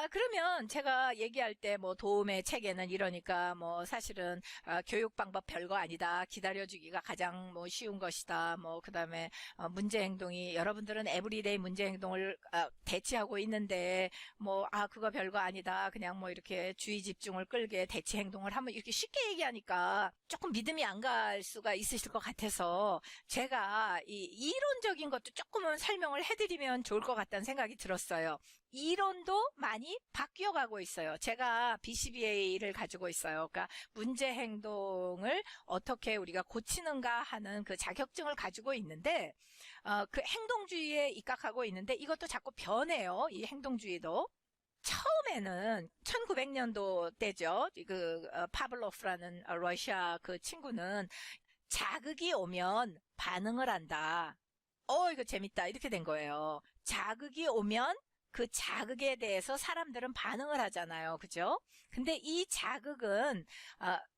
그러면 제가 얘기할 때 뭐 도움의 체계는 이러니까 뭐 사실은 교육 방법 별거 아니다. 기다려주기가 가장 뭐 쉬운 것이다. 뭐 그다음에 문제 행동이 여러분들은 에브리데이 문제 행동을 대치하고 있는데 뭐 그거 별거 아니다. 그냥 뭐 이렇게 주의 집중을 끌게 대치 행동을 하면 이렇게 쉽게 얘기하니까 조금 믿음이 안 갈 수가 있으실 것 같아서 제가 이 이론적인 것도 조금은 설명을 해드리면 좋을 것 같다는 생각이 들었어요. 이론도 많이 바뀌어가고 있어요. 제가 BCBA를 가지고 있어요. 그러니까 문제 행동을 어떻게 우리가 고치는가 하는 그 자격증을 가지고 있는데 그 행동주의에 입각하고 있는데 이것도 자꾸 변해요. 이 행동주의도. 처음에는 1900년도 때죠. 파블로프라는 러시아 그 친구는 자극이 오면 반응을 한다. 이거 재밌다. 이렇게 된 거예요. 자극이 오면 그 자극에 대해서 사람들은 반응을 하잖아요. 그죠? 근데 이 자극은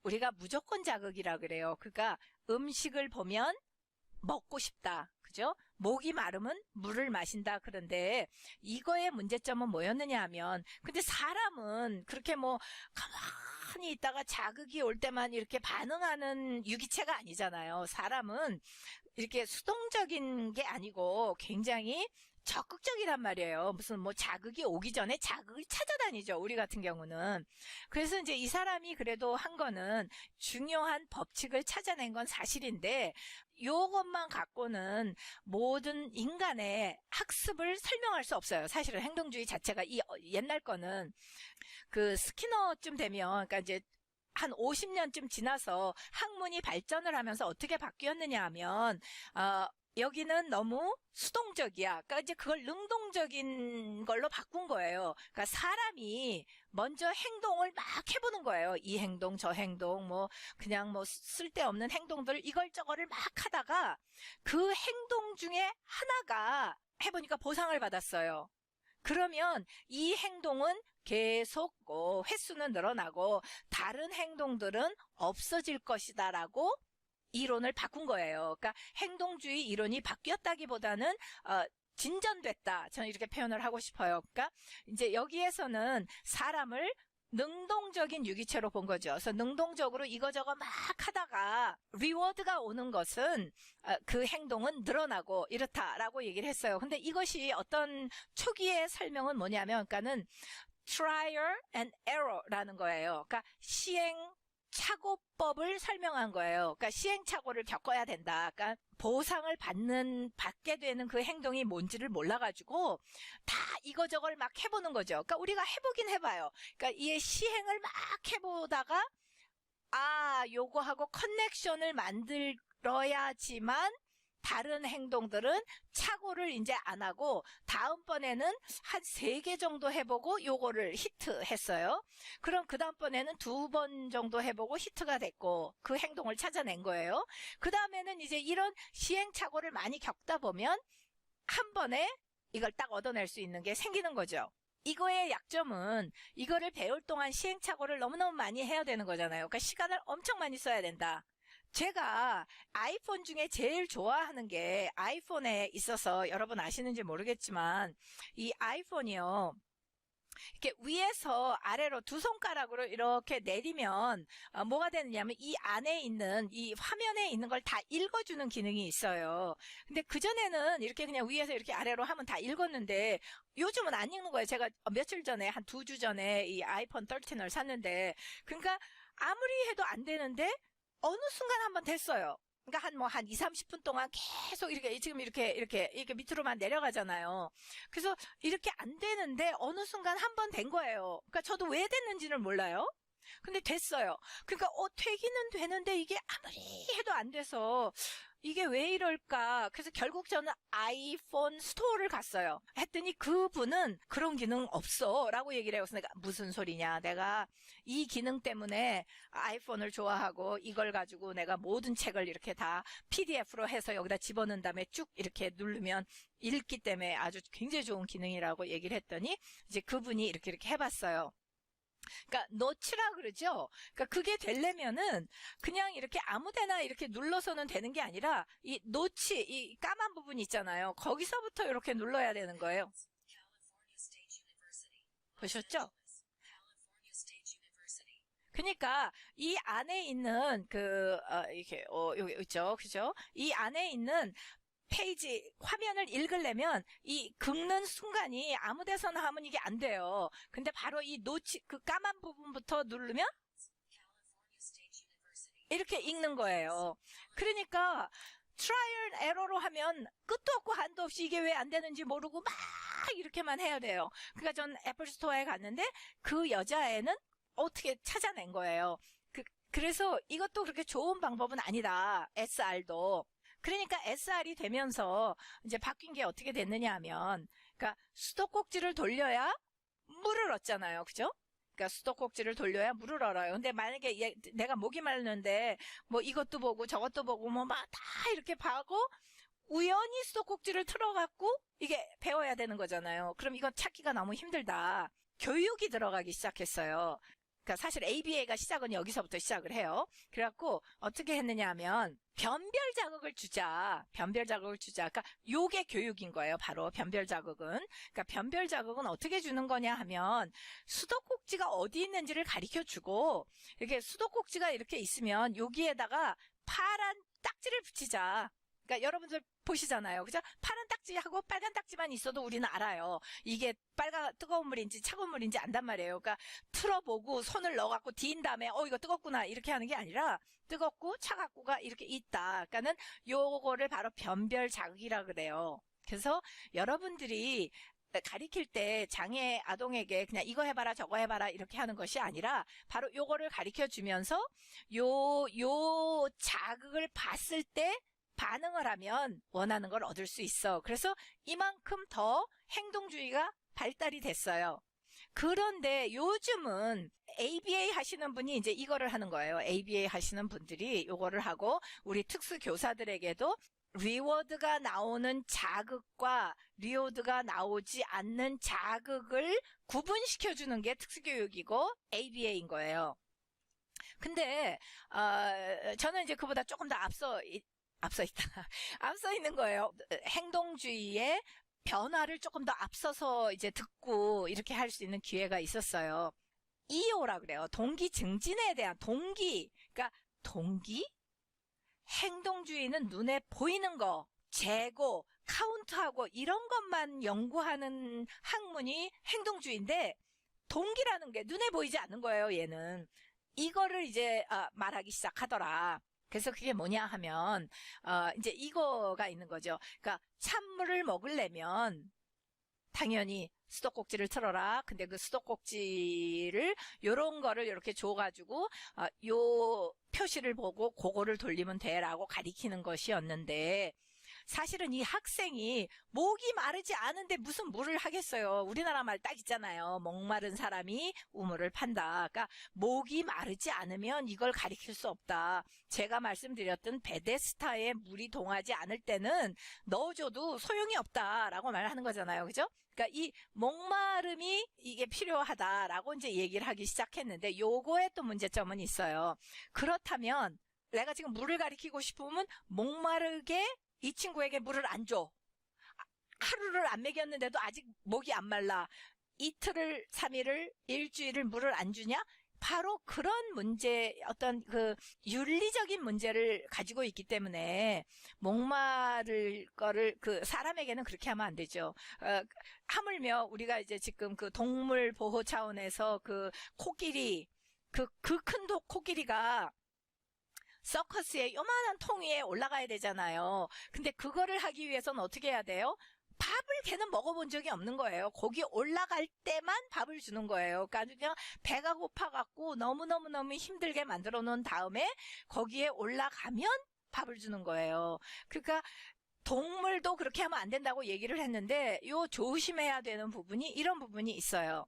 우리가 무조건 자극이라 그래요. 그러니까 음식을 보면 먹고 싶다. 그죠? 목이 마르면 물을 마신다. 그런데 이거의 문제점은 뭐였느냐 하면 근데 사람은 그렇게 뭐 가만히 있다가 자극이 올 때만 이렇게 반응하는 유기체가 아니잖아요. 사람은 이렇게 수동적인 게 아니고 굉장히 적극적이란 말이에요. 무슨 뭐 자극이 오기 전에 자극을 찾아다니죠. 우리 같은 경우는. 그래서 이제 이 사람이 그래도 한 거는 중요한 법칙을 찾아낸 건 사실인데 요것만 갖고는 모든 인간의 학습을 설명할 수 없어요. 사실은 행동주의 자체가 이 옛날 거는 그 스키너쯤 되면 그러니까 이제 한 50년쯤 지나서 학문이 발전을 하면서 어떻게 바뀌었느냐 하면 여기는 너무 수동적이야. 그러니까 이제 그걸 능동적인 걸로 바꾼 거예요. 그러니까 사람이 먼저 행동을 막 해보는 거예요. 이 행동, 저 행동, 뭐 그냥 뭐 쓸데없는 행동들을 이걸저걸을 막 하다가 그 행동 중에 하나가 해보니까 보상을 받았어요. 그러면 이 행동은 계속 횟수는 늘어나고 다른 행동들은 없어질 것이다라고 이론을 바꾼 거예요. 그러니까 행동주의 이론이 바뀌었다기보다는 진전됐다. 저는 이렇게 표현을 하고 싶어요. 그러니까 이제 여기에서는 사람을 능동적인 유기체로 본 거죠. 그래서 능동적으로 이거저거 막 하다가 리워드가 오는 것은 그 행동은 늘어나고 이렇다라고 얘기를 했어요. 근데 이것이 어떤 초기의 설명은 뭐냐면 그러니까는 trial and error라는 거예요. 그러니까 시행착오법을 설명한 거예요. 그러니까 시행착오를 겪어야 된다. 그러니까 보상을 받게 되는 그 행동이 뭔지를 몰라가지고 다 이거저걸 막 해보는 거죠. 그러니까 우리가 해보긴 해봐요. 그러니까 이 시행을 막 해보다가 요거하고 커넥션을 만들어야지만 다른 행동들은 착오를 이제 안 하고 다음번에는 한 3개 정도 해보고 요거를 히트했어요. 그럼 그 다음번에는 2번 정도 해보고 히트가 됐고 그 행동을 찾아낸 거예요. 그 다음에는 이제 이런 시행착오를 많이 겪다 보면 한 번에 이걸 딱 얻어낼 수 있는 게 생기는 거죠. 이거의 약점은 이거를 배울 동안 시행착오를 너무너무 많이 해야 되는 거잖아요. 그러니까 시간을 엄청 많이 써야 된다. 제가 아이폰 중에 제일 좋아하는 게 아이폰에 있어서 여러분 아시는지 모르겠지만 이 아이폰이요. 이렇게 위에서 아래로 2손가락으로 이렇게 내리면 뭐가 되느냐면 이 안에 있는 이 화면에 있는 걸 다 읽어주는 기능이 있어요. 근데 그전에는 이렇게 그냥 위에서 이렇게 아래로 하면 다 읽었는데 요즘은 안 읽는 거예요. 제가 며칠 전에 한 2주 전에 이 아이폰 13을 샀는데 그러니까 아무리 해도 안 되는데 어느 순간 한번 됐어요. 그러니까 한 2, 30분 동안 계속 지금 이렇게 밑으로만 내려가잖아요. 그래서 이렇게 안 되는데 어느 순간 한 번 된 거예요. 그러니까 저도 왜 됐는지는 몰라요. 근데 됐어요. 그러니까 되기는 되는데 이게 아무리 해도 안 돼서 이게 왜 이럴까? 그래서 결국 저는 아이폰 스토어를 갔어요. 했더니 그분은 그런 기능 없어 라고 얘기를 해요. 그래서 내가 무슨 소리냐. 내가 이 기능 때문에 아이폰을 좋아하고 이걸 가지고 내가 모든 책을 이렇게 다 PDF로 해서 여기다 집어넣은 다음에 쭉 이렇게 누르면 읽기 때문에 아주 굉장히 좋은 기능이라고 얘기를 했더니 이제 그분이 이렇게 해봤어요. 그러니까 노치라 그러죠. 그러니까 그게 되려면은 그냥 이렇게 아무데나 이렇게 눌러서는 되는 게 아니라 이 노치, 이 까만 부분 있잖아요. 거기서부터 이렇게 눌러야 되는 거예요. 보셨죠? 그러니까 이 안에 있는 이렇게 여기 있죠, 그죠? 이 안에 있는 페이지 화면을 읽으려면 이 긁는 순간이 아무 데서나 하면 이게 안 돼요. 근데 바로 이 노치 그 까만 부분부터 누르면 이렇게 읽는 거예요. 그러니까 트라이얼 에러로 하면 끝도 없고 한도 없이 이게 왜 안 되는지 모르고 막 이렇게만 해야 돼요. 그러니까 전 애플 스토어에 갔는데 그 여자애는 어떻게 찾아낸 거예요. 그래서 이것도 그렇게 좋은 방법은 아니다. SR도. 그러니까 SR이 되면서 이제 바뀐 게 어떻게 됐느냐 하면, 그러니까 수도꼭지를 돌려야 물을 얻잖아요. 그죠? 그러니까 수도꼭지를 돌려야 물을 얻어요. 근데 만약에 내가 목이 마르는데 뭐 이것도 보고 저것도 보고 뭐 막 다 이렇게 봐고 우연히 수도꼭지를 틀어갖고 이게 배워야 되는 거잖아요. 그럼 이건 찾기가 너무 힘들다. 교육이 들어가기 시작했어요. 그러니까 사실 ABA가 시작은 여기서부터 시작을 해요. 그래갖고 어떻게 했느냐 하면 변별 자극을 주자. 변별 자극을 주자. 그러니까 요게 교육인 거예요. 바로 변별 자극은. 그러니까 변별 자극은 어떻게 주는 거냐 하면 수도꼭지가 어디 있는지를 가르쳐 주고 이렇게 수도꼭지가 이렇게 있으면 여기에다가 파란 딱지를 붙이자. 그러니까 여러분들 보시잖아요. 그죠? 파란 딱지하고 빨간 딱지만 있어도 우리는 알아요. 이게 뜨거운 물인지 차가운 물인지 안단 말이에요. 그러니까 틀어보고 손을 넣어갖고 디인 다음에 이거 뜨겁구나 이렇게 하는 게 아니라 뜨겁고 차갑고가 이렇게 있다. 그러니까는 요거를 바로 변별 자극이라 그래요. 그래서 여러분들이 가리킬 때 장애 아동에게 그냥 이거 해봐라 저거 해봐라 이렇게 하는 것이 아니라 바로 요거를 가르쳐 주면서 요 자극을 봤을 때 반응을 하면 원하는 걸 얻을 수 있어. 그래서 이만큼 더 행동주의가 발달이 됐어요. 그런데 요즘은 ABA 하시는 분이 이제 이거를 하는 거예요. ABA 하시는 분들이 이거를 하고 우리 특수교사들에게도 리워드가 나오는 자극과 리워드가 나오지 않는 자극을 구분시켜주는 게 특수교육이고 ABA인 거예요. 근데 저는 이제 그보다 조금 더 앞서 있다. 앞서 있는 거예요. 행동주의의 변화를 조금 더 앞서서 이제 듣고 이렇게 할 수 있는 기회가 있었어요. EO라 그래요. 동기 증진에 대한 동기. 그러니까 동기? 행동주의는 눈에 보이는 거, 재고, 카운트하고 이런 것만 연구하는 학문이 행동주의인데 동기라는 게 눈에 보이지 않는 거예요, 얘는. 이거를 이제 말하기 시작하더라. 그래서 그게 뭐냐 하면 이제 이거가 있는 거죠. 그러니까 찬물을 먹으려면 당연히 수도꼭지를 틀어라. 근데 그 수도꼭지를 요런 거를 이렇게 줘가지고 요 표시를 보고 그거를 돌리면 돼라고 가리키는 것이었는데 사실은 이 학생이 목이 마르지 않은데 무슨 물을 하겠어요. 우리나라 말 딱 있잖아요. 목마른 사람이 우물을 판다. 그러니까 목이 마르지 않으면 이걸 가리킬 수 없다. 제가 말씀드렸던 베데스타에 물이 동하지 않을 때는 넣어줘도 소용이 없다라고 말하는 거잖아요. 그죠? 그러니까 이 목마름이 이게 필요하다라고 이제 얘기를 하기 시작했는데 요거에 또 문제점은 있어요. 그렇다면 내가 지금 물을 가리키고 싶으면 목마르게 이 친구에게 물을 안 줘. 하루를 안 먹였는데도 아직 목이 안 말라. 이틀을, 3일을, 일주일을 물을 안 주냐? 바로 그런 문제, 어떤 그 윤리적인 문제를 가지고 있기 때문에 목마를 거를 그 사람에게는 그렇게 하면 안 되죠. 하물며 우리가 이제 지금 그 동물 보호 차원에서 그 코끼리, 그 큰 코끼리가 서커스에 요만한 통 위에 올라가야 되잖아요. 근데 그거를 하기 위해서는 어떻게 해야 돼요? 밥을 걔는 먹어본 적이 없는 거예요. 거기 올라갈 때만 밥을 주는 거예요. 그러니까 그냥 배가 고파갖고 너무너무너무 힘들게 만들어 놓은 다음에 거기에 올라가면 밥을 주는 거예요. 그러니까 동물도 그렇게 하면 안 된다고 얘기를 했는데 요 조심해야 되는 부분이 이런 부분이 있어요.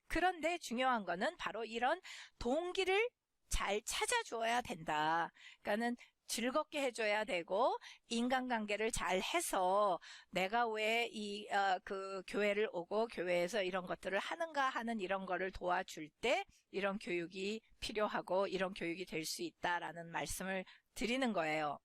그런데 중요한 거는 바로 이런 동기를 잘 찾아줘야 된다. 그러니까는 즐겁게 해줘야 되고 인간관계를 잘 해서 내가 왜 그 교회를 오고 교회에서 이런 것들을 하는가 하는 이런 거를 도와줄 때 이런 교육이 필요하고 이런 교육이 될 수 있다라는 말씀을 드리는 거예요.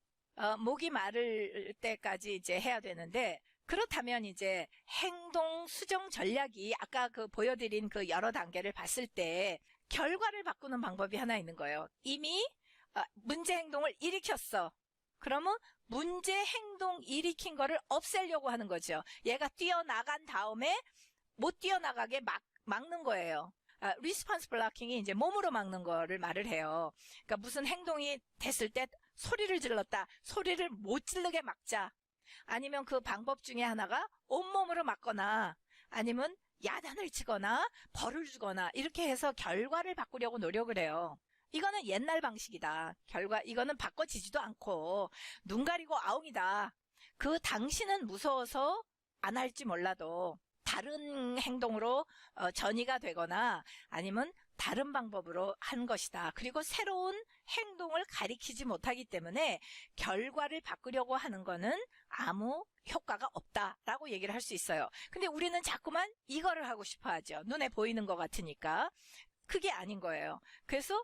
목이 마를 때까지 이제 해야 되는데 그렇다면 이제 행동 수정 전략이 아까 그 보여드린 그 여러 단계를 봤을 때 결과를 바꾸는 방법이 하나 있는 거예요. 이미 문제 행동을 일으켰어. 그러면 문제 행동 일으킨 거를 없애려고 하는 거죠. 얘가 뛰어나간 다음에 못 뛰어나가게 막는 거예요. 리스폰스 블로킹이 이제 몸으로 막는 거를 말을 해요. 그러니까 무슨 행동이 됐을 때 소리를 질렀다. 소리를 못 지르게 막자. 아니면 그 방법 중에 하나가 온몸으로 막거나 아니면 야단을 치거나 벌을 주거나 이렇게 해서 결과를 바꾸려고 노력을 해요. 이거는 옛날 방식이다. 이거는 바꿔지지도 않고 눈 가리고 아웅이다. 그 당신은 무서워서 안 할지 몰라도 다른 행동으로 전이가 되거나 아니면 다른 방법으로 한 것이다. 그리고 새로운 행동을 가리키지 못하기 때문에 결과를 바꾸려고 하는 거는 아무 효과가 없다라고 얘기를 할 수 있어요. 근데 우리는 자꾸만 이거를 하고 싶어 하죠. 눈에 보이는 것 같으니까. 그게 아닌 거예요. 그래서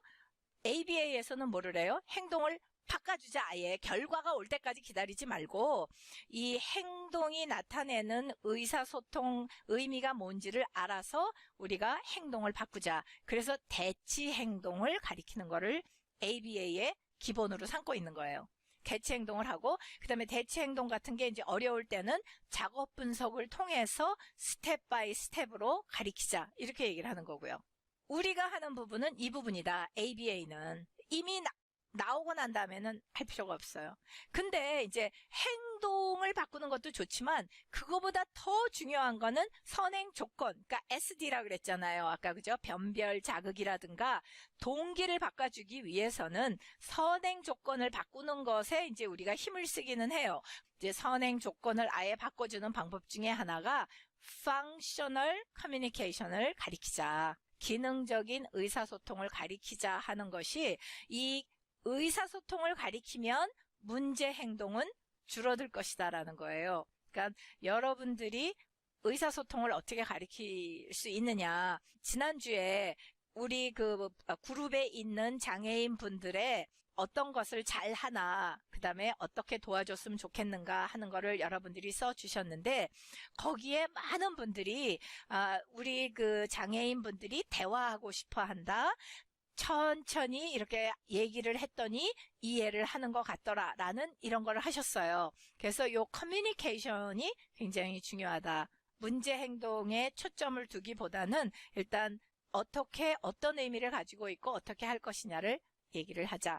ABA에서는 뭐를 해요? 행동을 바꿔주자. 아예 결과가 올 때까지 기다리지 말고 이 행동이 나타내는 의사소통 의미가 뭔지를 알아서 우리가 행동을 바꾸자. 그래서 대치 행동을 가리키는 거를 ABA의 기본으로 삼고 있는 거예요. 대치 행동을 하고 그다음에 대치 행동 같은 게 이제 어려울 때는 작업 분석을 통해서 스텝 바이 스텝으로 가리키자. 이렇게 얘기를 하는 거고요. 우리가 하는 부분은 이 부분이다. ABA는 이미 나오고 난 다음에는 할 필요가 없어요. 근데 이제 행동을 바꾸는 것도 좋지만 그거보다 더 중요한 거는 선행 조건, 그러니까 SD라 그랬잖아요. 아까 그죠? 변별 자극이라든가 동기를 바꿔주기 위해서는 선행 조건을 바꾸는 것에 이제 우리가 힘을 쓰기는 해요. 이제 선행 조건을 아예 바꿔주는 방법 중에 하나가 functional communication을 가리키자. 기능적인 의사소통을 가리키자 하는 것이 이 의사소통을 가리키면 문제 행동은 줄어들 것이다 라는 거예요. 그러니까 여러분들이 의사소통을 어떻게 가리킬 수 있느냐. 지난주에 우리 그 그룹에 있는 장애인 분들의 어떤 것을 잘 하나, 그 다음에 어떻게 도와줬으면 좋겠는가 하는 거를 여러분들이 써주셨는데, 거기에 많은 분들이, 우리 그 장애인 분들이 대화하고 싶어 한다. 천천히 이렇게 얘기를 했더니 이해를 하는 것 같더라 라는 이런 걸 하셨어요. 그래서 요 커뮤니케이션이 굉장히 중요하다. 문제 행동에 초점을 두기보다는 일단 어떤 의미를 가지고 있고 어떻게 할 것이냐를 얘기를 하자.